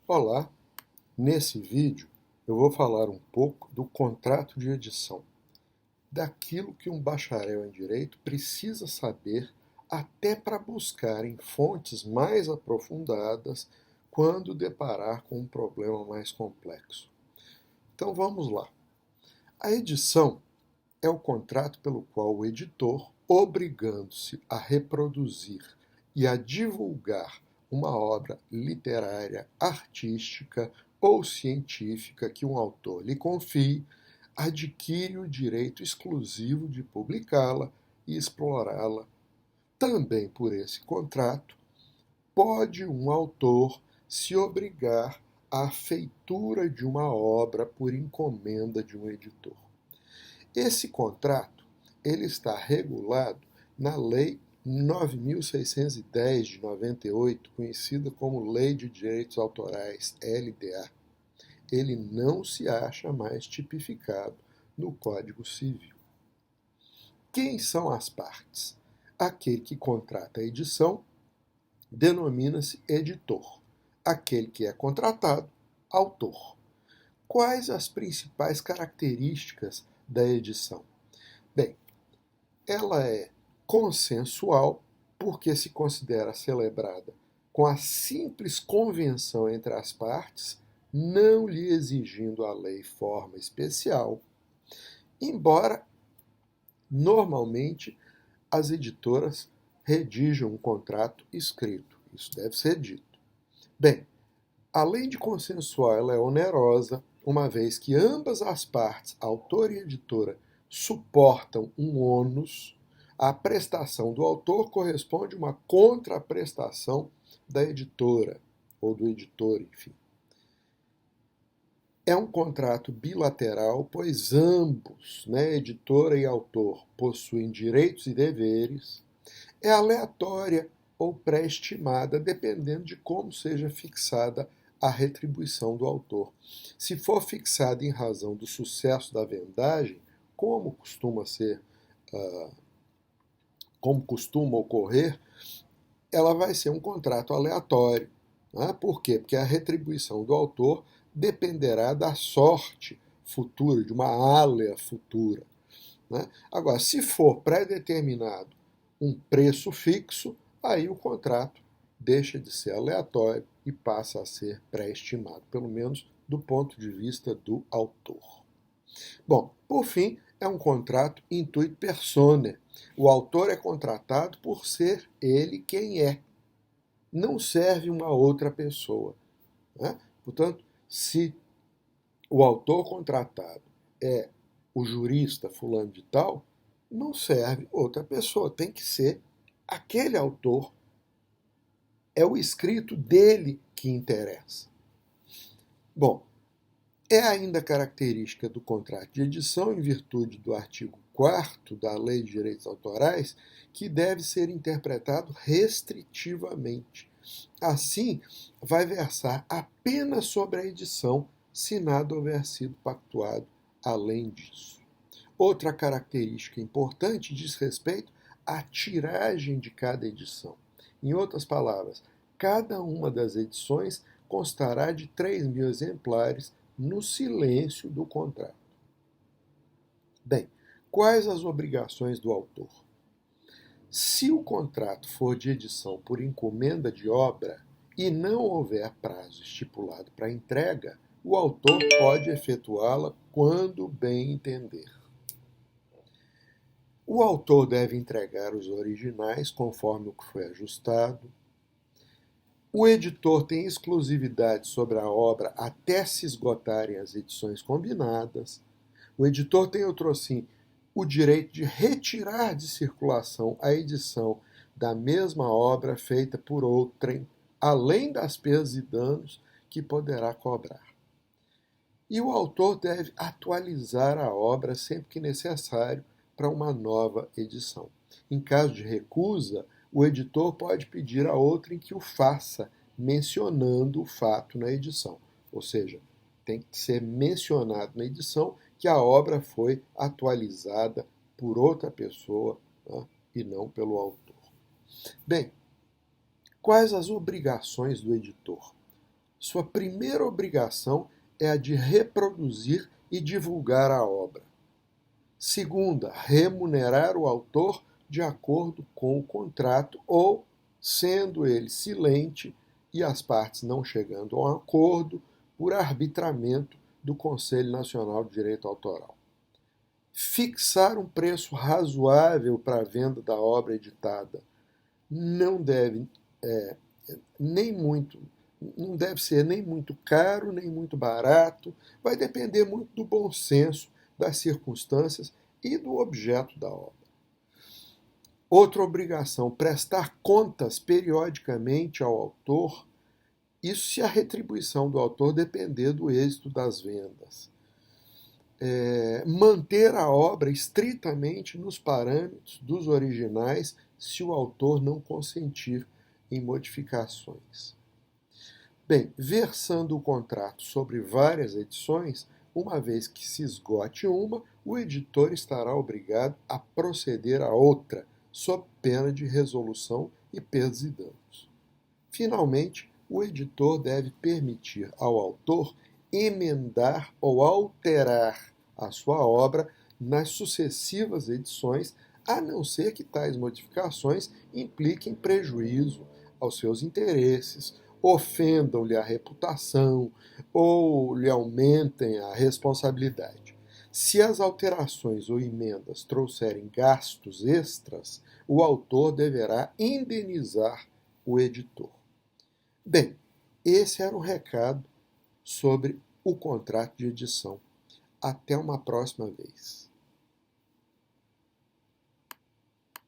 Olá, nesse vídeo eu vou falar um pouco do contrato de edição, daquilo que um bacharel em direito precisa saber até para buscar em fontes mais aprofundadas quando deparar com um problema mais complexo. Então vamos lá. A edição é o contrato pelo qual o editor, obrigando-se a reproduzir e a divulgar uma obra literária, artística ou científica que um autor lhe confie, adquire o direito exclusivo de publicá-la e explorá-la. Também por esse contrato, pode um autor se obrigar à feitura de uma obra por encomenda de um editor. Esse contrato ele está regulado na Lei 9.610 de 98, conhecida como Lei de Direitos Autorais, LDA. Ele não se acha mais tipificado no Código Civil. Quem são as partes? Aquele que contrata a edição denomina-se editor. Aquele que é contratado, autor. Quais as principais características da edição? Bem, ela é consensual porque se considera celebrada com a simples convenção entre as partes, não lhe exigindo a lei forma especial, embora normalmente as editoras redigam um contrato escrito. Isso deve ser dito. Bem, além de consensual, ela é onerosa, uma vez que ambas as partes, autor e editora, suportam um ônus. A prestação do autor corresponde a uma contraprestação da editora, ou do editor, enfim. É um contrato bilateral, pois ambos, editora e autor, possuem direitos e deveres. É aleatória ou pré-estimada, dependendo de como seja fixada a retribuição do autor. Se for fixada em razão do sucesso da vendagem, como costuma ser, como costuma ocorrer, ela vai ser um contrato aleatório. Né? Por quê? Porque a retribuição do autor dependerá da sorte futura, de uma área futura. Né? Agora, se for pré-determinado um preço fixo, aí o contrato deixa de ser aleatório e passa a ser pré-estimado, pelo menos do ponto de vista do autor. Bom, por fim, é um contrato intuit personae. O autor é contratado por ser ele quem é. Não serve uma outra pessoa. Né? Portanto, se o autor contratado é o jurista fulano de tal, não serve outra pessoa. Tem que ser aquele autor. É o escrito dele que interessa. Bom, é ainda característica do contrato de edição, em virtude do artigo 4º da Lei de Direitos Autorais, que deve ser interpretado restritivamente. Assim, vai versar apenas sobre a edição, se nada houver sido pactuado além disso. Outra característica importante diz respeito à tiragem de cada edição. Em outras palavras, cada uma das edições constará de 3.000 exemplares no silêncio do contrato. Bem, quais as obrigações do autor? Se o contrato for de edição por encomenda de obra e não houver prazo estipulado para entrega, o autor pode efetuá-la quando bem entender. O autor deve entregar os originais conforme o que foi ajustado. O editor tem exclusividade sobre a obra até se esgotarem as edições combinadas. O editor tem, outrosim, o direito de retirar de circulação a edição da mesma obra feita por outrem, além das perdas e danos que poderá cobrar. E o autor deve atualizar a obra sempre que necessário para uma nova edição. Em caso de recusa, o editor pode pedir a outrem que o faça, mencionando o fato na edição. Ou seja, tem que ser mencionado na edição que a obra foi atualizada por outra pessoa, né, e não pelo autor. Bem, quais as obrigações do editor? Sua primeira obrigação é a de reproduzir e divulgar a obra. Segunda, remunerar o autor de acordo com o contrato ou, sendo ele silente e as partes não chegando a um acordo, por arbitramento do Conselho Nacional de Direito Autoral. Fixar um preço razoável para a venda da obra editada não deve nem muito não deve ser nem muito caro, nem muito barato, vai depender muito do bom senso, das circunstâncias e do objeto da obra. Outra obrigação, prestar contas periodicamente ao autor, isso se a retribuição do autor depender do êxito das vendas. Manter a obra estritamente nos parâmetros dos originais, se o autor não consentir em modificações. Bem, versando o contrato sobre várias edições, uma vez que se esgote uma, o editor estará obrigado a proceder a outra, sob pena de resolução e perdas e danos. Finalmente, o editor deve permitir ao autor emendar ou alterar a sua obra nas sucessivas edições, a não ser que tais modificações impliquem prejuízo aos seus interesses, ofendam-lhe a reputação ou lhe aumentem a responsabilidade. Se as alterações ou emendas trouxerem gastos extras, o autor deverá indenizar o editor. Bem, esse era o recado sobre o contrato de edição. Até uma próxima vez.